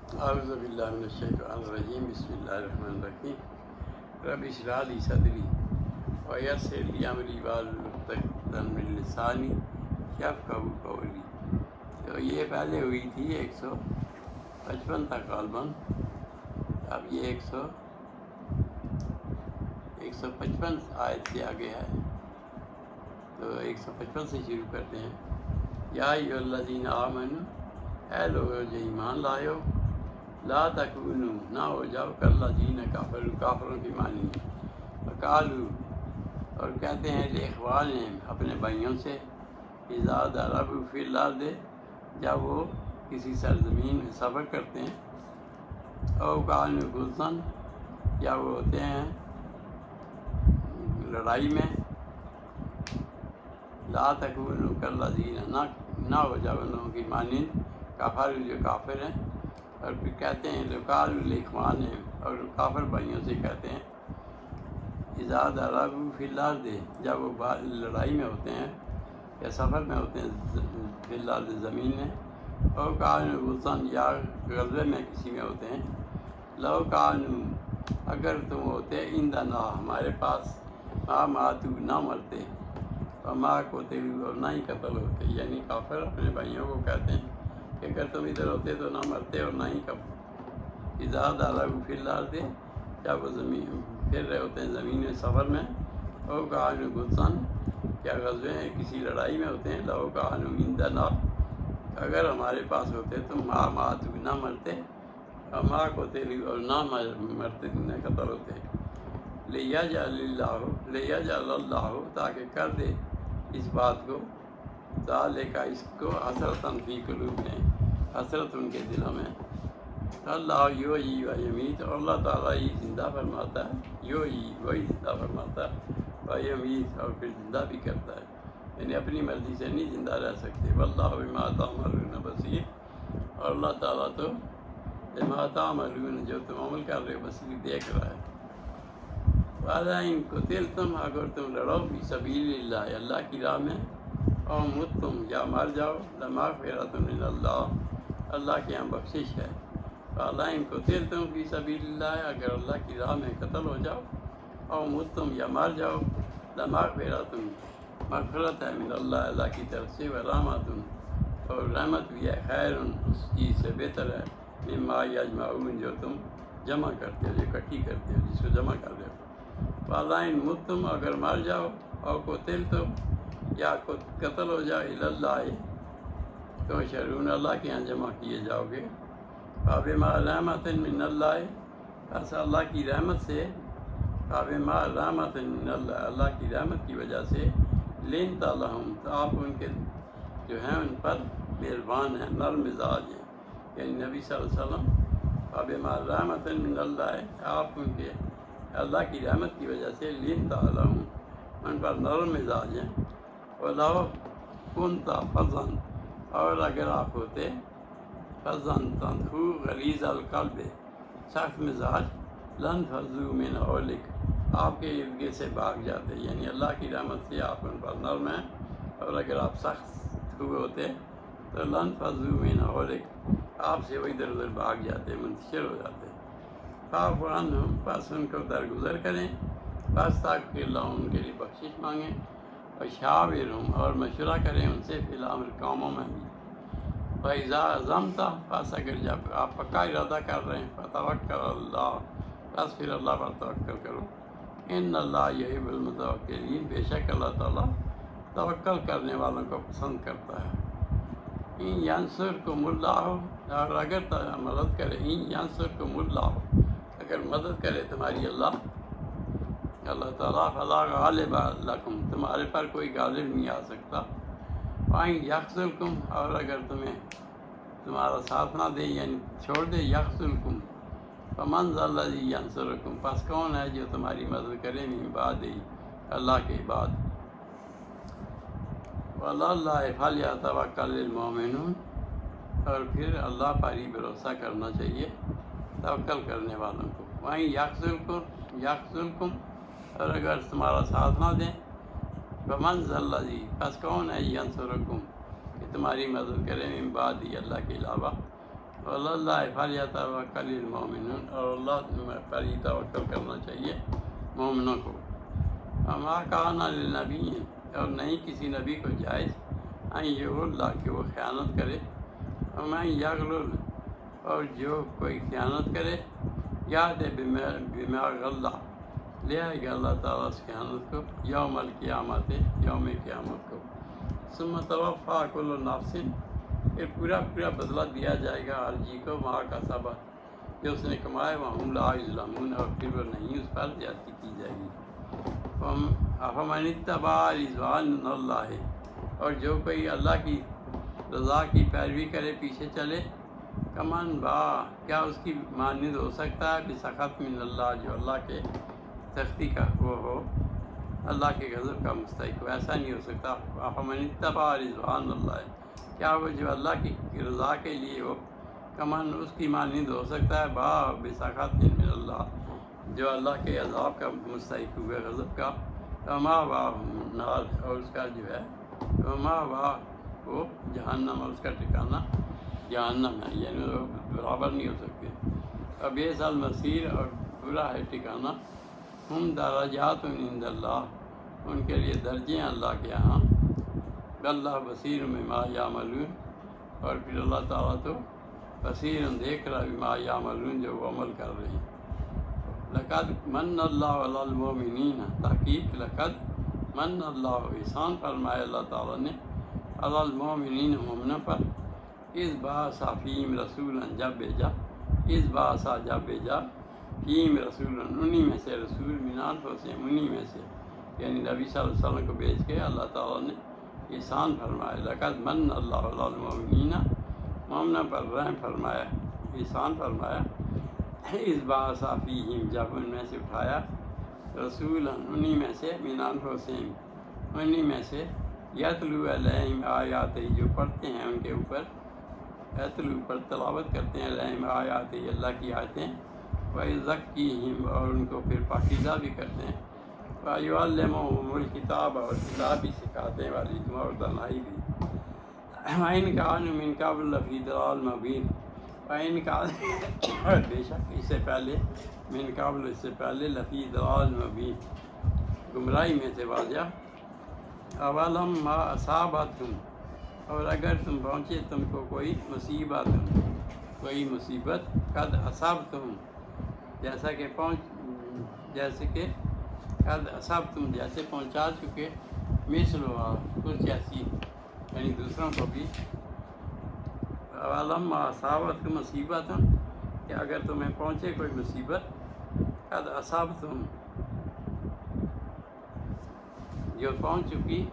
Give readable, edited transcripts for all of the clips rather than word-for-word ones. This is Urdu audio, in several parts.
اعوذ باللہ من الشیطان الرجیم، بسم اللہ الرحمن الرحیم۔ رب اشرح لی صدری ویسر لی امری واحلل عقدۃ من لسانی یفقہوا قولی۔ تو یہ پہلے ہوئی تھی 155 تک غالباً، اب یہ 155 آیت سے آگے ہے، تو 155 سے شروع کرتے ہیں۔ یا ایھا الذین آمنوا، اے لوگو جو ایمان لائے ہو، لا تکونوا، نہ ہو جاؤ کالذین کفروا، کافروں کی مانی، وقالوا، اور کہتے ہیں لاخوانہم، اپنے بھائیوں سے، اذا ضربوا فی الارض، جب وہ کسی سرزمین میں سفر کرتے ہیں، او کانوا غزاً، یا وہ ہوتے ہیں لڑائی میں، لا تکونوا کالذین، نہ ہو جاؤ ان لوگوں کی مانند، کفروا، جو کافر ہیں۔ اور پھر کہتے ہیں وقالوا لاخوانہم، اور کافر بھائیوں سے کہتے ہیں اذا ضربوا فی الارض، جب وہ لڑائی میں ہوتے ہیں یا سفر میں ہوتے ہیں فی الارض، زمین میں، او کانوا غزاً، یا غزوے میں کسی میں ہوتے ہیں، لو کانوا، اگر تم ہوتے عندنا، ہمارے پاس، ما ماتوا، نہ مرتے، وما قتلوا، اور نہ ہی قتل ہوتے، یعنی کافر اپنے بھائیوں کو کہتے ہیں کہ اگر تم ادھر ہوتے تو نہ مرتے اور نہ ہی اذا ضربوا فی الارض، جب وہ زمین پھر رہے ہوتے ہیں زمین میں سفر میں، او کانوا غزاً، کیا غزوے ہیں کسی لڑائی میں ہوتے ہیں، لو کانوا عندنا، اگر ہمارے پاس ہوتے تو ما ماتوا، نہ مرتے، وما قتلوا، اور نہ مرتے، نہ قتل ہوتے، لیجعل اللہ، تاکہ کر دے اس بات کو، ذالک، اس کو، حسرۃ فی قلوبہم، حسرت ان کے دلوں میں، اللہ یحیی و یمیت، اور اللہ تعالیٰ ہی زندہ فرماتا ہے، یحیی، وہی زندہ فرماتا ہے، و یمیت، اور پھر زندہ بھی کرتا ہے، یعنی اپنی مرضی سے نہیں زندہ رہ سکتے۔ واللہ بما تعملون بصیر، اور اللہ تعالیٰ تو بما تعملون، جو تم عمل کر رہے ہو، بصیر، دیکھ رہا ہے۔ وَإِن قُتِلْتُمْ، اگر تم لڑو فی سبیل اللہ، اللہ کی راہ میں، او متم، یا مر جاؤ، لمغفرۃ من اللہ، اللہ کے یہاں بخشش ہے۔ وَإِن قُتِلْتُمْ فی سبیل اللہ، اگر اللہ کی راہ میں قتل ہو جاؤ، او متم، یا مر جاؤ، لمغفرۃ، مغفرت ہے، من اللہ، اللہ کی طرف سے، ورحمۃ، اور رحمت بھی ہے، خیر، اس چیز سے بہتر ہے، مما یجمعون، جو تم جمع کرتے ہو، جو اکٹھی کرتے ہو، جس کو جمع کر رہے ہو۔ وَإِن مُتُّمْ، اگر مر جاؤ، او قُتِلْتُمْ، یا قتل ہو جائے، الی اللہ، تحشرون، اللہ کے یہاں جمع کیے جاؤ گے۔ فَبِمَا رَحْمَةٍ مِّنَ اللَّهِ، بس اللہ کی رحمت سے، فَبِمَا رَحْمَةٍ مِّنَ اللَّهِ، اللہ کی رحمت کی وجہ سے، لِنْتَ لَهُمْ، تو آپ ان کے جو ہیں ان پر مہربان ہیں، نرم مزاج ہیں، یعنی نبی صلی اللہ علیہ وسلم، فَبِمَا رَحْمَةٍ مِّنَ اللَّهِ، آپ ان کے اللہ کی رحمت کی وجہ سے، لِنْتَ لَهُمْ، ان پر نرم مزاج ہیں۔ وَلَوْ كُنْتَ فَظًّا، اور اگر آپ ہوتے فَظًّا، تندخو، غلیظ القلب، سخت مزاج، لَانفَضُّوا مِنْ حَوْلِكَ، آپ کے ارد گرد سے بھاگ جاتے، یعنی اللہ کی رحمت سے آپ ان پر نرم ہیں، اور اگر آپ سخت ہوئے ہوتے تو لَانفَضُّوا مِنْ حَوْلِكَ، آپ سے وہ ادھر ادھر بھاگ جاتے، منتشر ہو جاتے۔ فاعف عنہم، پس ان کو درگزر کریں، واستغفر لہم، ان کے لیے بخشش مانگیں، وشاورہم، اور مشورہ کریں ان سے، فی الامر، کاموں میں بھی۔ فاذا عزمت، پس اگر جب آپ پکا ارادہ کر رہے ہیں، فتوکل علی اللہ، پس پھر اللہ پر توکل کرو، ان اللہ یحب المتوکلین، بے شک اللہ تعالیٰ توکل کرنے والوں کو پسند کرتا ہے۔ ان ینصرکم اللہ، اور اگر مدد کرے، ان ینصرکم اللہ، اگر مدد کرے تمہاری اللہ تعالیٰ، فلا غالب لکم، تمہارے پر کوئی غالب نہیں آ سکتا۔ وَإِن یخذلکم، اور اگر تمہارا ساتھ نہ دے، یعنی چھوڑ دے، یخذلکم، فمن ذا الذی ینصرکم، پس کون ہے جو تمہاری مدد کرے، من بعد، اللہ کے بعد۔ وعلی اللہ فلیتوکل المؤمنون، اور پھر اللہ پر ہی بھروسہ کرنا چاہیے توکل کرنے والوں کو۔ وَإِن یخذلکم، اور اگر تمہارا ساتھ نہ دیں، فمن ذا الذی، پس کون ہے، ینصرکم، کہ تمہاری مدد کرے، من بعد، اللہ کے علاوہ، اللہ فلیتوکل المؤمنون، اور اللہ پر ہی توکل کرنا چاہیے مومنوں کو۔ وما کان للنبی، اور نہیں کسی نبی کو جائز ان یغل، کہ وہ خیانت کرے، ومن یغلل، اور جو کوئی خیانت کرے، یاد بما غلّ، لے آئے گا اللہ تعالیٰ اس خیانت کو یوم القیامت، یوم قیامت کو۔ ثم توفیٰ کل نفس، پھر پورا بدلہ دیا جائے گا ہر جی کو ما کسبت، جو اس نے کمایا، وہم لا یظلمون، اور پھر وہ نہیں اس پر زیادتی کی جائے گی۔ افمن اتبع رضوان اللہ، اور جو کوئی اللہ کی رضا کی پیروی کرے، پیچھے چلے، کمن با، کیا اس کی مانند ہو سکتا ہے بسخط من اللہ، جو اللہ کے سختی کا وہ ہو، اللہ کے غضب کا مستحق ہو، ایسا نہیں ہو سکتا۔ افمن اتبع رضوان اللہ، کیا وہ جو اللہ کی رضا کے لیے ہو، کمن اس کی مانند ہو سکتا ہے با بسخط من اللہ، جو اللہ کے عذاب کا مستحق ہوئے، غضب کا۔ وما واہ نار، اور اس کا جو ہے وما واہ وہ جہنم، اور اس کا ٹھکانہ جہنم ہے، یعنی وہ برابر نہیں ہو سکتے۔ وبئس المصیر، اور برا ہے ٹھکانہ۔ ہم درجات عند اللہ، ان کے لیے درجے ہیں اللہ کے ہاں۔ اللہ بصیر بما یعملون، اور پھر اللہ تعالیٰ تو بصیر دیکھ رہا بما یعملون، جو وہ عمل کر رہے ہیں۔ لقد من اللہ علی المؤمنین، تحقیق لقد من اللہ، احسان فرمایا اللہ تعالیٰ نے، علی المؤمنین، مومنوں پر، اس بعث فیہم رسولا، جب بھیجا، اس بعث جب بھیجا، فیہم رسولا، انہی میں سے رسول، من انفسہم، انہی میں سے، یعنی نبی صلی اللہ علیہ وسلم کو بھیج کے اللہ تعالیٰ نے احسان فرمایا۔ لقد من اللہ علی المؤمنین، مومنوں پر رحم فرمایا، احسان فرمایا، اس بعث فیہم، جب ان میں سے اٹھایا، رسولا، انہی میں سے، من انفسہم، انہی میں سے، یتلو علیہم آیاتہ، جو پڑھتے ہیں ان کے اوپر، یتلو پر تلاوت کرتے ہیں، علیہم آیاتہ، اللہ کی آیتیں، ویزکیہم، اور ان کو پھر پاکیزہ بھی کرتے ہیں، ویعلمہم الکتاب، اور کتاب بھی سکھاتے ہیں، والحکمہ، اور دانائی بھی۔ وَإِنْ كَانُوا مِنْ قَبْلُ لَفِي ضَلَالٍ مُبِينٍ، وَإِنْ كَانُوا، بے شک اس سے پہلے، من قبل، اس سے پہلے، لفی ضلال مبین، گمراہی میں تھے واضح۔ اولم ما اصابتہم، اور اگر تم پہنچے تم کو کوئی مصیبت، کوئی مصیبت، قد اصابتہم، جیسا کہ قد اصابتم، جیسے پہنچا چکے، مثلھا، کچھ ایسی، یعنی دوسروں کو بھی، اولم ما اصابتکم مصیبت، کہ اگر تمہیں پہنچے کوئی مصیبت، قد اصابتم، جو پہنچ چکی،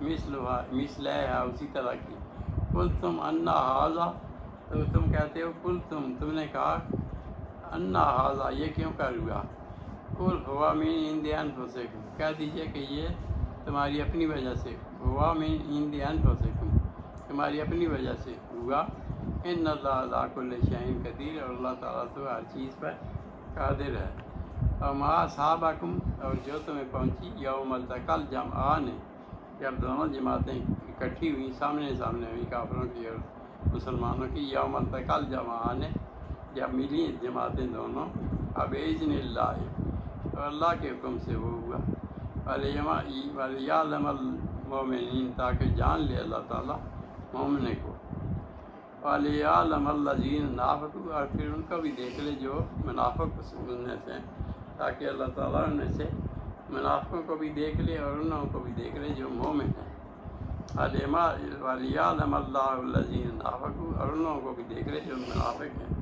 مثلھا، اسی طرح کی، قلتم انا ھذا، تو تم کہتے ہو، تم نے کہا، انا ھذا، یہ کیوں کر ہوا، قل ھو من عند انفسکم، کہہ دیجئے کہ یہ تمہاری اپنی وجہ سے، ھو من عند انفسکم، تمہاری اپنی وجہ سے ہوا، ان اللہ علی کل شیء قدیر، اور اللہ تعالیٰ تو ہر چیز پر قادر ہے۔ اور ما اصابکم، اور جو تمہیں پہنچی، یوم التقی الجمعان، جب دونوں جماعتیں اکٹھی ہوئی، سامنے ہوئی، کافروں کی اور مسلمانوں کی، یوم التقی الجمعان، جب ملی جماعتیں دونوں، بإذن اللہ، اور اللہ کے حکم سے وہ ہوا، ولیعلم المؤمنین، تاکہ جان لے اللہ تعالیٰ مومنے کو، ولیعلم الذین نافقوا، اور پھر ان کو بھی دیکھ لے جو منافق میں سے، تاکہ اللہ تعالیٰ ان میں سے منافقوں کو بھی دیکھ لے اور ان کو بھی دیکھ لے جو مومن ہیں، ولیعلم اللہ الذین نافقوا، اور ان لوگوں کو بھی دیکھ لے جو منافق ہیں۔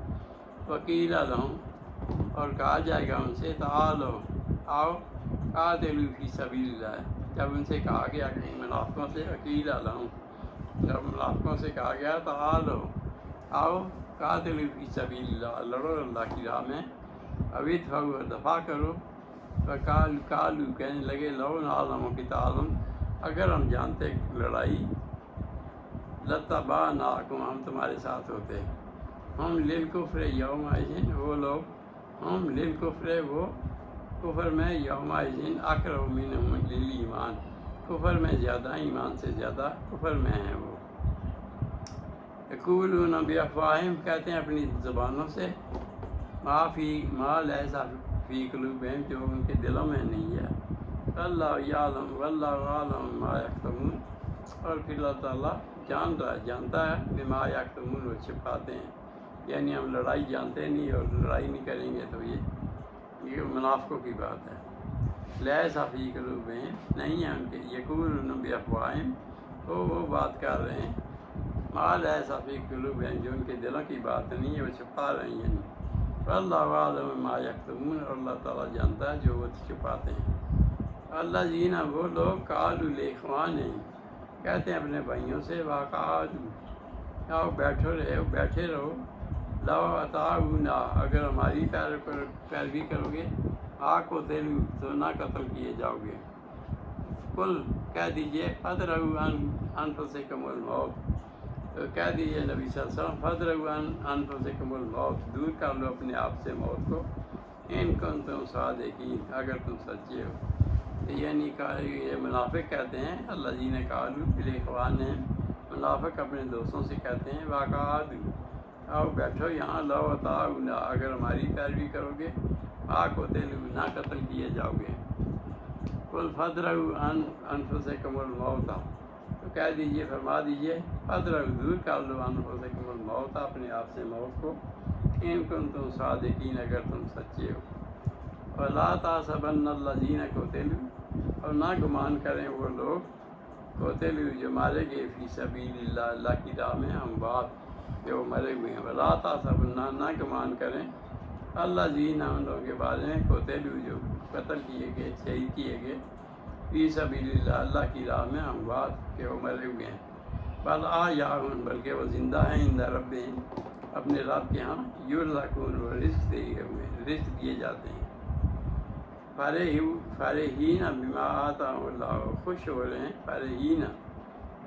وقیل لہم، اور کہا جائے گا ان سے، تعالوا، آؤ، قاتلوا فی سبیل اللہ، جب ان سے کہا گیا کہ منافقوں سے، وقیل لہم، جب منافقوں سے کہا گیا، تعالوا، آؤ، قاتلوا فی سبیل اللہ، لڑو اللہ کی راہ میں، ادفعوا، دفاع کرو، قالوا، کہنے لگے، لو نعلم قتالا، اگر ہم جانتے لڑائی، لاتبعناکم، ہم تمہارے ساتھ ہوتے، ہم للکفر یومئذ، وہ لوگ، ہم للکفر، وہ کفر میں، یومئذ اقرب منہم للایمان، کفر میں زیادہ، ایمان سے زیادہ کفر میں ہیں وہ۔ یقولون بافواہہم کہتے ہیں اپنی زبانوں سے، ما لیس فی قلوبہم جو ان کے دلوں میں نہیں ہے، اللہ یعلم واللہ عالم ما یکتمون، اور پھر اللہ تعالیٰ جانتا ہے بما یکتمون وہ چھپاتے ہیں، یعنی ہم لڑائی جانتے نہیں اور لڑائی نہیں کریں گے تو یہ منافقوں کی بات ہے۔ لیس فی قلوبہم نہیں ہے ان کے، یقولون بافواہہم وہ بات کر رہے ہیں، ما لیس فی قلوبہم جو ان کے دلوں کی بات نہیں ہے وہ چھپا رہے ہیں، واللہ عالم ما یکتمون اور اللہ تعالیٰ جانتا ہے جو وہ چھپاتے ہیں۔ الذین وہ لوگ قالوا لاخوانہم کہتے ہیں اپنے بھائیوں سے، وقعدوا آؤ بیٹھے رہو، لو اطاعونا اگر ہماری پیروی کرو گے، قتلوا تو نہ قتل کیے جاؤ گے، قل کہہ دیجئے فادرؤوا عن انفسکم الموت، تو کہہ دیجئے نبی صلی اللہ علیہ وسلم فادرؤوا عن انفسکم الموت، دور کر لو اپنے آپ سے موت کو، ان کنتم صادقین اگر تم سچے ہو۔ یعنی یہ منافق کہتے ہیں الذین قالوا لاخوانہم، منافق اپنے دوستوں سے کہتے ہیں وقعدوا آؤ بیٹھو یہاں، لو اطاعونا اگر ہماری پیروی کرو گے، قتلوا نہ قتل کیے جاؤ گے، قل فادرؤوا عن انفسکم الموت، تو کہہ دیجئے فرما دیجئے فادرؤوا دور کر لو عن انفسکم الموت اپنے آپ سے موت کو، ان کنتم صادقین اگر تم سچے ہو۔ ولا تحسبن الذین قتلوا اور نہ گمان کریں وہ لوگ قتلوا جو مارے گئے فی سبیل اللہ اللہ کی راہ میں، اموات جو مرے ہوئے ہیں، ولا تحسبن نہ گمان کریں الذین ان لوگوں کے بارے میں قتلوا جو قتل کیے گئے شہید کیے گئے فی سبیل اللہ اللہ کی راہ میں، اموات کہ وہ مرے ہوئے ہیں، بل احیاء بلکہ وہ زندہ ہیں عند ربہم اپنے رب کے ہاں، یرزقون وہ رزق دیے ہوئے ہیں، رزق دیے جاتے ہیں، فرحین بما آتاہم اللہ خوش ہو رہے ہیں، فرحین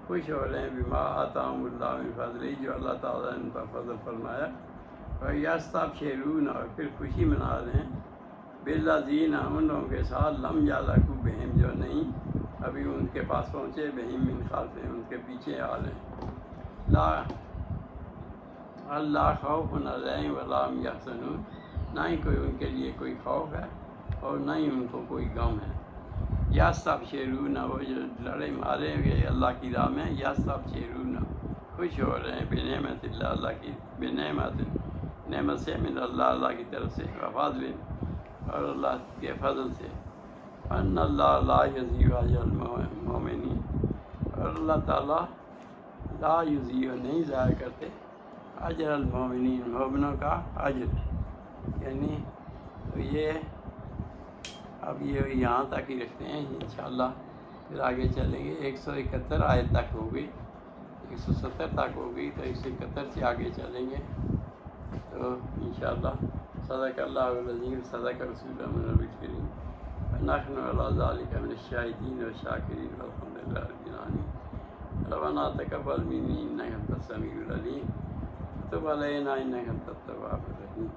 خوش ہو رہے ہیں بما آتاہم اللہ من فضلہ جو اللہ تعالیٰ نے ان پر فضل فرمایا، ویستبشرون اور پھر خوشی منا رہے ہیں بالذین ان لوگوں کے ساتھ لم یلحقوا بہم جو نہیں ابھی ان کے پاس پہنچے، بہم من خلفہم ان کے پیچھے آ رہے ہیں، اللہ خوف علیہم ولا هم یحزنون نہ ہی کوئی ان کے لیے کوئی خوف ہے اور نہ ہی ان کو کوئی غم ہے۔ یستبشرون وہ جو لڑے مارے گئے اللہ کی راہ میں، یستبشرون خوش ہو رہے ہیں بنعمت اللہ اللہ کی نعمت سے، من اللہ اللہ کی طرف سے، وفضل اور اللہ کے فضل سے، ان اللہ لا یضیع اجر المؤمنین اور اللہ تعالیٰ لا یضیع نہیں ضائع کرتے اجر المؤمنین مومنوں کا اجر، یعنی تو یہ اب یہ یہاں تک ہی رکھتے ہیں انشاءاللہ، پھر آگے چلیں گے۔ 171 آیت تک ہو گئی، 170 تک ہو گئی، تو 171 سے آگے چلیں گے، تو انشاءاللہ صدق اللہ العظیم، صدق رسول اللہ الکریم، ونحن علی ذلک من الشاہدین والشاکرین والحمد للہ رب العالمین، ربنا تقبل منی انک انت السمیع العلیم وتب علینا انک انت التواب الرحیم۔